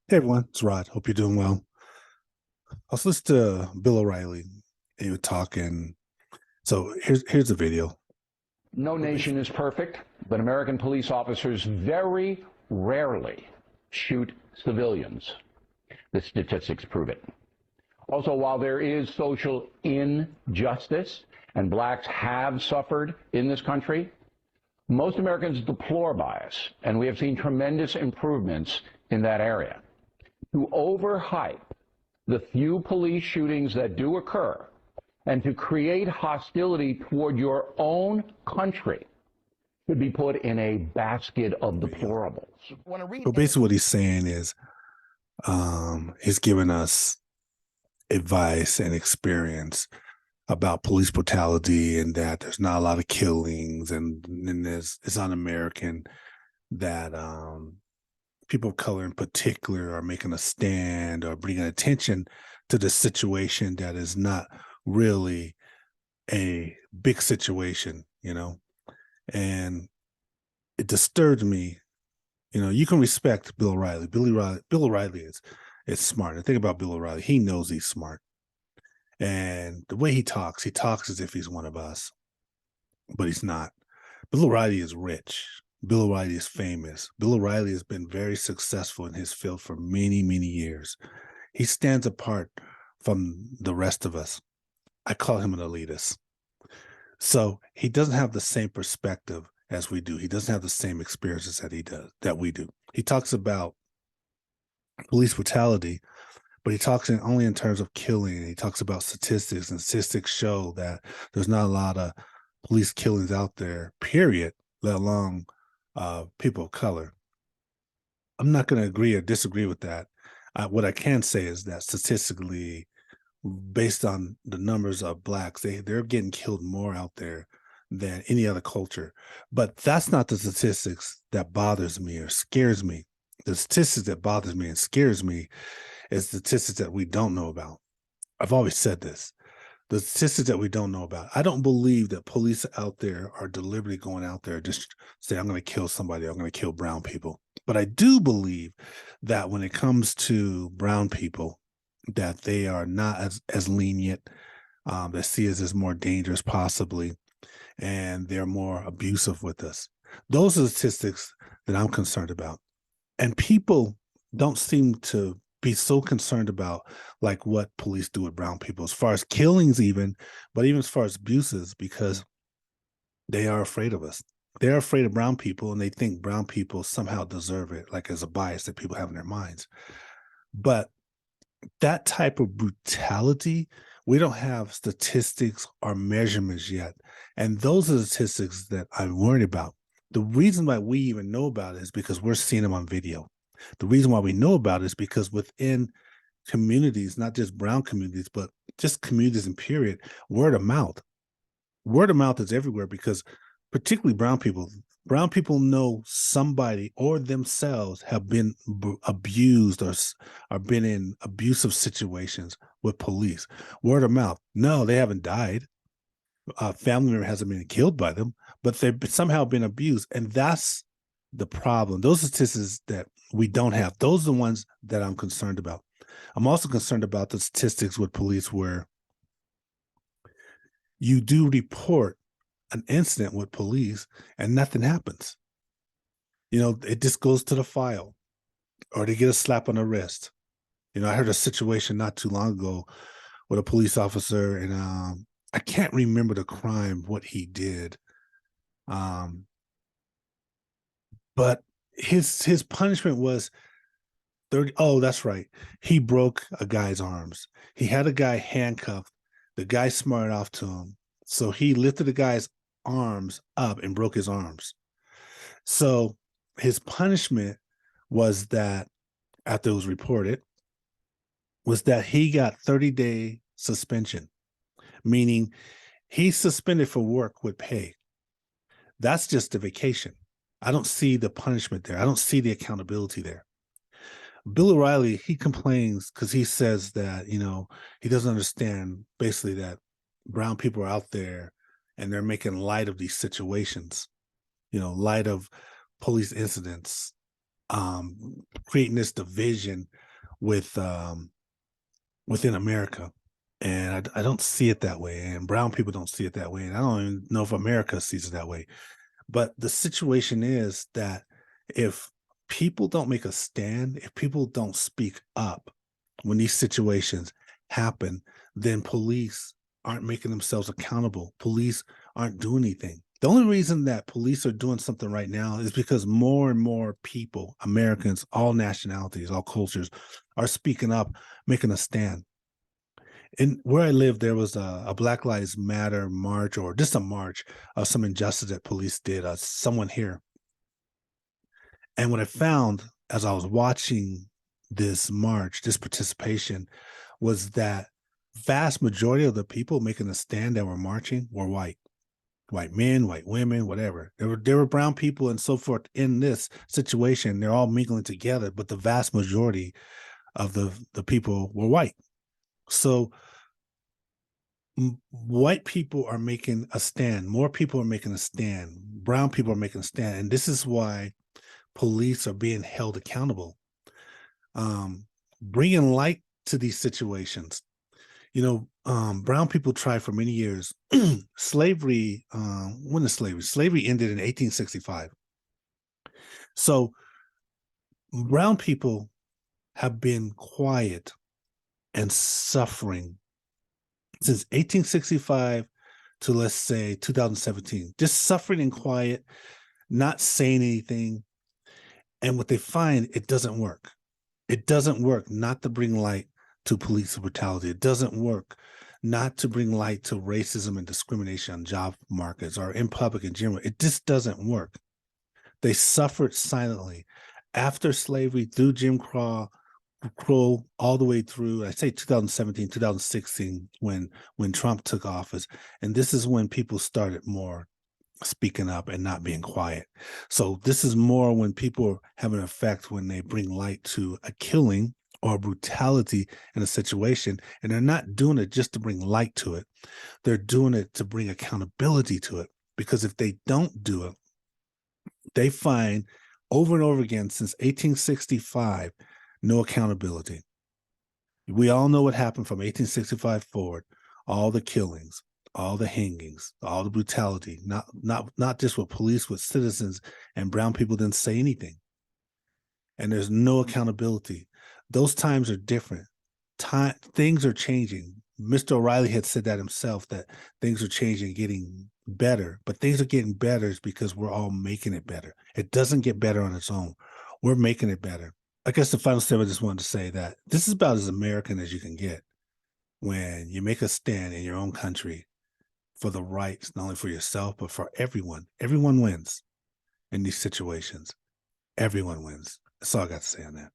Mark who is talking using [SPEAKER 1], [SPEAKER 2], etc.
[SPEAKER 1] Hey everyone, it's Rod. Hope you're doing well. I was listening to Bill O'Reilly. He was talking. So here's the video.
[SPEAKER 2] No
[SPEAKER 1] So
[SPEAKER 2] nation is
[SPEAKER 1] basically,
[SPEAKER 2] perfect, but American police officers very rarely shoot civilians. The statistics prove it. Also, while there is social injustice and blacks have suffered in this country, most Americans deplore bias, and we have seen tremendous improvements in that area. To overhype the few police shootings that do occur and to create hostility toward your own country should be put in a basket of
[SPEAKER 1] there you go.
[SPEAKER 2] deplorables.
[SPEAKER 1] So basically, what he's saying is, he's giving us advice and experience about police brutality and that there's not a lot of killings and there's it's un-American that people of color in particular are making a stand or bringing attention to the situation that is not really a big situation, and it disturbed me. You can respect Bill O'Reilly. Bill O'Reilly is smart. The thing about Bill O'Reilly, he knows he's smart. And the way he talks as if he's one of us, but he's not. Bill O'Reilly is rich. Bill O'Reilly is famous. Bill O'Reilly has been very successful in his field for many, many years. He stands apart from the rest of us. I call him an elitist. So he doesn't have the same perspective as we do. He doesn't have the same experiences that we do. He talks about police brutality, but he talks only in terms of killing. He talks about statistics, and statistics show that there's not a lot of police killings out there, period, let alone people of color. I'm not going to agree or disagree with that. What I can say is that statistically, based on the numbers of blacks, they're getting killed more out there than any other culture. But that's not the statistics that bothers me or scares me. The statistics that bothers me and scares me is statistics that we don't know about. I've always said this. The statistics that we don't know about. I don't believe that police out there are deliberately going out there just say, I'm going to kill somebody, I'm going to kill brown people. But I do believe that when it comes to brown people, that they are not as lenient, that see us as more dangerous possibly, and they're more abusive with us. Those are the statistics that I'm concerned about. And people don't seem to be so concerned about like what police do with brown people as far as killings even, but even as far as abuses, because they are afraid of us. They're afraid of brown people and they think brown people somehow deserve it, like as a bias that people have in their minds. But that type of brutality, we don't have statistics or measurements yet. And those are the statistics that I'm worried about. The reason why we even know about it is because we're seeing them on video. The reason why we know about it is because within communities, not just brown communities, but just communities in period, word of mouth. Word of mouth is everywhere because particularly brown people know somebody or themselves have been abused or been in abusive situations with police. Word of mouth. No, they haven't died. A family member hasn't been killed by them, but they've somehow been abused. And that's the problem. Those statistics that we don't have, those are the ones that I'm concerned about. I'm also concerned about the statistics with police where you do report an incident with police and nothing happens. It just goes to the file or they get a slap on the wrist. I heard a situation not too long ago with a police officer and I can't remember the crime, what he did. But his punishment was 30. Oh, that's right. He broke a guy's arms. He had a guy handcuffed. The guy smarted off to him. So he lifted the guy's arms up and broke his arms. So his punishment was that after it was reported, was that he got 30-day suspension, meaning he's suspended for work with pay. That's just a vacation. I don't see the punishment there. I don't see the accountability there. Bill O'Reilly, he complains because he says that, he doesn't understand basically that brown people are out there and they're making light of these situations, light of police incidents. creating this division with within America. And I don't see it that way. And brown people don't see it that way. And I don't even know if America sees it that way. But the situation is that if people don't make a stand, if people don't speak up when these situations happen, then police aren't making themselves accountable. Police aren't doing anything. The only reason that police are doing something right now is because more and more people, Americans, all nationalities, all cultures, are speaking up, making a stand. And where I live, there was a Black Lives Matter march, or just a march of some injustice that police did. Someone here, and what I found as I was watching this march, this participation, was that vast majority of the people making a stand that were marching were white men, white women, whatever. There were brown people and so forth in this situation. They're all mingling together, but the vast majority of the people were white. So white people are making a stand. More people are making a stand. Brown people are making a stand, and this is why police are being held accountable. Bringing light to these situations. Brown people tried for many years. Slavery. When is slavery? Slavery ended in 1865. So brown people have been quiet and suffering since 1865 to, let's say, 2017, just suffering in quiet, not saying anything. And what they find, it doesn't work. It doesn't work not to bring light to police brutality. It doesn't work not to bring light to racism and discrimination on job markets or in public in general. It just doesn't work. They suffered silently after slavery, through Jim Crow, all the way through, I say 2017, 2016, when Trump took office. And this is when people started more speaking up and not being quiet. So this is more when people have an effect when they bring light to a killing or brutality in a situation, and they're not doing it just to bring light to it. They're doing it to bring accountability to it. Because if they don't do it, they find over and over again since 1865, no accountability. We all know what happened from 1865 forward, all the killings, all the hangings, all the brutality, not just with police, with citizens, and brown people didn't say anything. And there's no accountability. Those times are different. Things are changing. Mr. O'Reilly had said that himself, that things are changing, getting better. But things are getting better is because we're all making it better. It doesn't get better on its own. We're making it better. I guess the final step, I just wanted to say that this is about as American as you can get when you make a stand in your own country for the rights, not only for yourself, but for everyone. Everyone wins in these situations. Everyone wins. That's all I got to say on that.